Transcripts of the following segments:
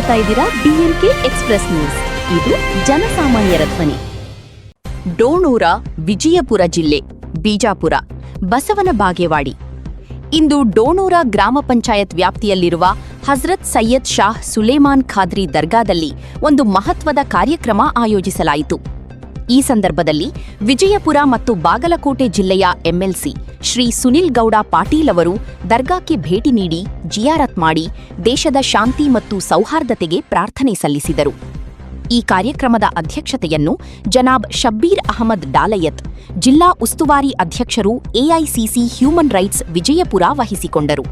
ನೋಡ್ತಾ ಇದ್ದೀರಾ DNK express news. ಇದು ಜನಸಾಮಾನ್ಯರ ಧ್ವನಿ. ಡೋಣೂರ, ವಿಜಯಪುರ ಜಿಲ್ಲೆ, ಬಿಜಾಪುರ, ಬಸವನ ಬಾಗೇವಾಡಿ. ಇಂದು ಡೋಣೂರ ಗ್ರಾಮ ಪಂಚಾಯತ್ ವ್ಯಾಪ್ತಿಯಲ್ಲಿರುವ ಹಜರತ್ ಸೈಯದ್ ಶಾಹ್ ಸುಲೇಮಾನ್ ಖಾದ್ರಿ ದರ್ಗಾದಲ್ಲಿ ಒಂದು ಮಹತ್ವದ ಕಾರ್ಯಕ್ರಮ ಆಯೋಜಿಸಲಾಯಿತು. ಈ ಸಂದರ್ಭದಲ್ಲಿ ವಿಜಯಪುರ ಮತ್ತು ಬಾಗಲಕೋಟೆ ಜಿಲ್ಲೆಯ MLC ಶ್ರೀ ಸುನಿಲ್ ಗೌಡ ಪಾಟೀಲ್ ಅವರು ದರ್ಗಾಕ್ಕೆ ಭೇಟಿ ನೀಡಿ ಜಿಯಾರತ್ ಮಾಡಿ ದೇಶದ ಶಾಂತಿ ಮತ್ತು ಸೌಹಾರ್ದತೆಗೆ ಪ್ರಾರ್ಥನೆ ಸಲ್ಲಿಸಿದರು. ಈ ಕಾರ್ಯಕ್ರಮದ ಅಧ್ಯಕ್ಷತೆಯನ್ನು ಜನಾಬ್ ಶಬ್ಬೀರ್ ಅಹಮದ್ ಡಾಲಯತ್, ಜಿಲ್ಲಾ ಉಸ್ತುವಾರಿ ಅಧ್ಯಕ್ಷರು AICC ಹ್ಯೂಮನ್ ರೈಟ್ಸ್ ವಿಜಯಪುರ ವಹಿಸಿಕೊಂಡರು.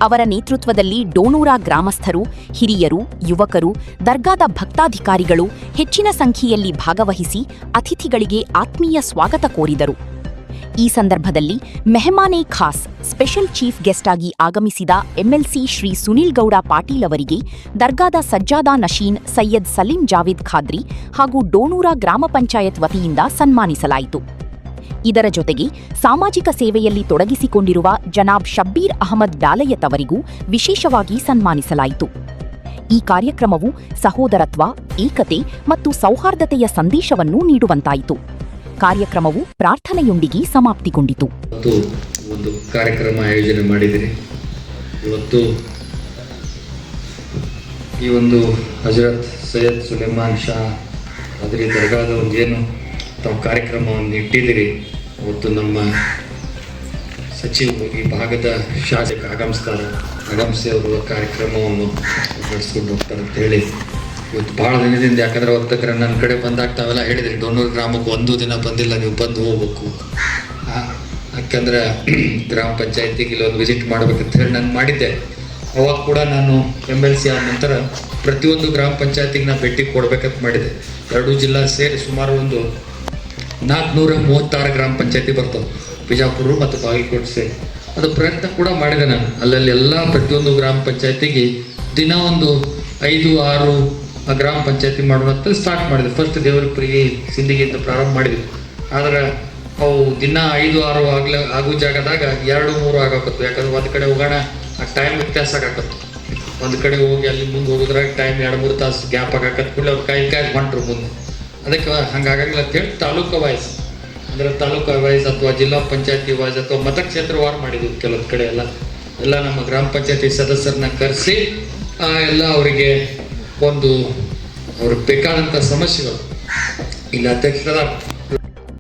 ಅವರ ನೇತೃತ್ವದಲ್ಲಿ ಡೋಣೂರ ಗ್ರಾಮಸ್ಥರು, ಹಿರಿಯರು, ಯುವಕರು, ದರ್ಗಾದ ಭಕ್ತಾಧಿಕಾರಿಗಳು ಹೆಚ್ಚಿನ ಸಂಖ್ಯೆಯಲ್ಲಿ ಭಾಗವಹಿಸಿ ಅತಿಥಿಗಳಿಗೆ ಆತ್ಮೀಯ ಸ್ವಾಗತ ಕೋರಿದರು. ಈ ಸಂದರ್ಭದಲ್ಲಿ ಮೆಹಮಾನೆ ಖಾಸ್, ಸ್ಪೆಷಲ್ ಚೀಫ್ ಗೆಸ್ಟ್ ಆಗಿ ಆಗಮಿಸಿದ MLC ಶ್ರೀ ಸುನಿಲ್ ಗೌಡ ಪಾಟೀಲ್ ಅವರಿಗೆ ದರ್ಗಾದ ಸಜ್ಜಾದಾ ನಶೀನ್ ಸೈಯದ್ ಸಲೀಂ ಜಾವೇದ್ ಖಾದ್ರಿ ಹಾಗೂ ಡೋಣೂರ ಗ್ರಾಮ ಪಂಚಾಯತ್ ವತಿಯಿಂದ ಸನ್ಮಾನಿಸಲಾಯಿತು. ಇದರ ಜೊತೆಗೆ ಸಾಮಾಜಿಕ ಸೇವೆಯಲ್ಲಿ ತೊಡಗಿಸಿಕೊಂಡಿರುವ ಜನಾಬ್ ಶಬ್ಬೀರ್ ಅಹಮದ್ ಡಾಲಯತ್ ಅವರಿಗೂ ವಿಶೇಷವಾಗಿ ಸನ್ಮಾನಿಸಲಾಯಿತು. ಈ ಕಾರ್ಯಕ್ರಮವು ಸಹೋದರತ್ವ, ಏಕತೆ ಮತ್ತು ಸೌಹಾರ್ದತೆಯ ಸಂದೇಶವನ್ನು ನೀಡುವಂತಾಯಿತು. ಕಾರ್ಯಕ್ರಮವು ಪ್ರಾರ್ಥನೆಯೊಂದಿಗೆ ಸಮಾಪ್ತಿಗೊಂಡಿತು. ಒಂದು ಕಾರ್ಯಕ್ರಮ ಆಯೋಜನೆ ಮಾಡಿದಿರಿ. ಇವತ್ತು ಈ ಒಂದು ಹಜರತ್ ಸೈಯದ್ ಸುಲೇಮಾನ್ ಶಾ ಖಾದ್ರಿ ದರ್ಗಾದ ಒಂದು ಏನು ತಾವು ಕಾರ್ಯಕ್ರಮವನ್ನು ಇಟ್ಟಿದ್ದೀರಿ, ಅವತ್ತು ನಮ್ಮ ಸಚಿವರು ಈ ಭಾಗದ ಶಾಸಕ ಆಗಮಿಸಿ ಅವರು ಕಾರ್ಯಕ್ರಮವನ್ನು ನಡೆಸ್ಕೊಂಡು ಹೋಗ್ತಾರೆ ಅಂತ ಹೇಳಿ ಇವತ್ತು ಭಾಳ ದಿನದಿಂದ, ಯಾಕಂದರೆ ಅವತ್ತಕ್ರೆ ನನ್ನ ಕಡೆ ಬಂದಾಗ ತಾವೆಲ್ಲ ಹೇಳಿದ್ರಿ ಡೋಣೂರು ಗ್ರಾಮಕ್ಕೆ ಒಂದು ದಿನ ಬಂದಿಲ್ಲ, ನೀವು ಬಂದು ಹೋಗ್ಬೇಕು, ಯಾಕಂದ್ರೆ ಗ್ರಾಮ ಪಂಚಾಯತಿಗೆ ಇಲ್ಲೊಂದು ವಿಸಿಟ್ ಮಾಡ್ಬೇಕಂತ ಹೇಳಿ ನಾನು ಮಾಡಿದ್ದೆ. ಅವಾಗ ಕೂಡ ನಾನು MLC ಆದ ನಂತರ ಪ್ರತಿಯೊಂದು ಗ್ರಾಮ ಪಂಚಾಯತಿಗೆ ನಾನು ಭೇಟಿ ಕೊಡ್ಬೇಕಂತ ಮಾಡಿದೆ. ಎರಡೂ ಜಿಲ್ಲಾ ಸೇರಿ ಸುಮಾರು ಒಂದು 436 ಗ್ರಾಮ ಪಂಚಾಯತಿ ಬರ್ತವೆ, ಬಿಜಾಪುರ ಮತ್ತು ಬಾಗಲಕೋಟೆ ಸೇರಿ. ಅದು ಪ್ರಯತ್ನ ಕೂಡ ಮಾಡಿದೆ ನಾನು. ಅಲ್ಲಲ್ಲಿ ಎಲ್ಲ ಪ್ರತಿಯೊಂದು ಗ್ರಾಮ ಪಂಚಾಯತಿಗೆ ದಿನ ಒಂದು 5-6 ಗ್ರಾಮ ಪಂಚಾಯತಿ ಮಾಡೋಣ ಸ್ಟಾರ್ಟ್ ಮಾಡಿದೆ. ಫಸ್ಟ್ ದೇವರಪುರಿ ಸಿಂದಿಗೆಯಿಂದ ಪ್ರಾರಂಭ ಮಾಡಿದ್ವಿ. ಆದ್ರೆ ಅವು ದಿನ 5-6 ಆಗೋ ಜಾಗದಾಗ 2-3 ಆಗಾಕತ್ತು. ಯಾಕಂದ್ರೆ ಒಂದು ಕಡೆ ಹೋಗೋಣ ಆ ಟೈಮ್ ವ್ಯತ್ಯಾಸ ಆಗಾಕತ್ತು. ಒಂದು ಕಡೆ ಹೋಗಿ ಅಲ್ಲಿ ಮುಂದೆ ಹೋಗೋದ್ರಾಗ ಟೈಮ್ 2-3 ತಾಸು ಗ್ಯಾಪ್ ಆಗಾಕತ್ತು. ಕೂಡಲೇ ಅವ್ರು ಕಾಯಿ ಹೊಂಟ್ರು ಮುಂದೆ. ಅದಕ್ಕೆ ಹಂಗಾಗಲ್ಲ ಅಂತೇಳಿ ತಾಲೂಕು ವೈಸ್, ಅಂದರೆ ತಾಲೂಕು ವೈಸ್ ಅಥವಾ ಜಿಲ್ಲಾ ಪಂಚಾಯತಿ ವೈಸ್ ಅಥವಾ ಮತಕ್ಷೇತ್ರವಾರು ಮಾಡಿದ್ವಿ. ಕೆಲವೊಂದು ಕಡೆ ಎಲ್ಲ ನಮ್ಮ ಗ್ರಾಮ ಪಂಚಾಯತಿ ಸದಸ್ಯರನ್ನ ಕರೆಸಿ ಎಲ್ಲ ಅವರಿಗೆ ಒಂದು ಅವ್ರಿಗೆ ಬೇಕಾದಂಥ ಸಮಸ್ಯೆಗಳು ಇಲ್ಲಿ ಅಧ್ಯಕ್ಷರಾದ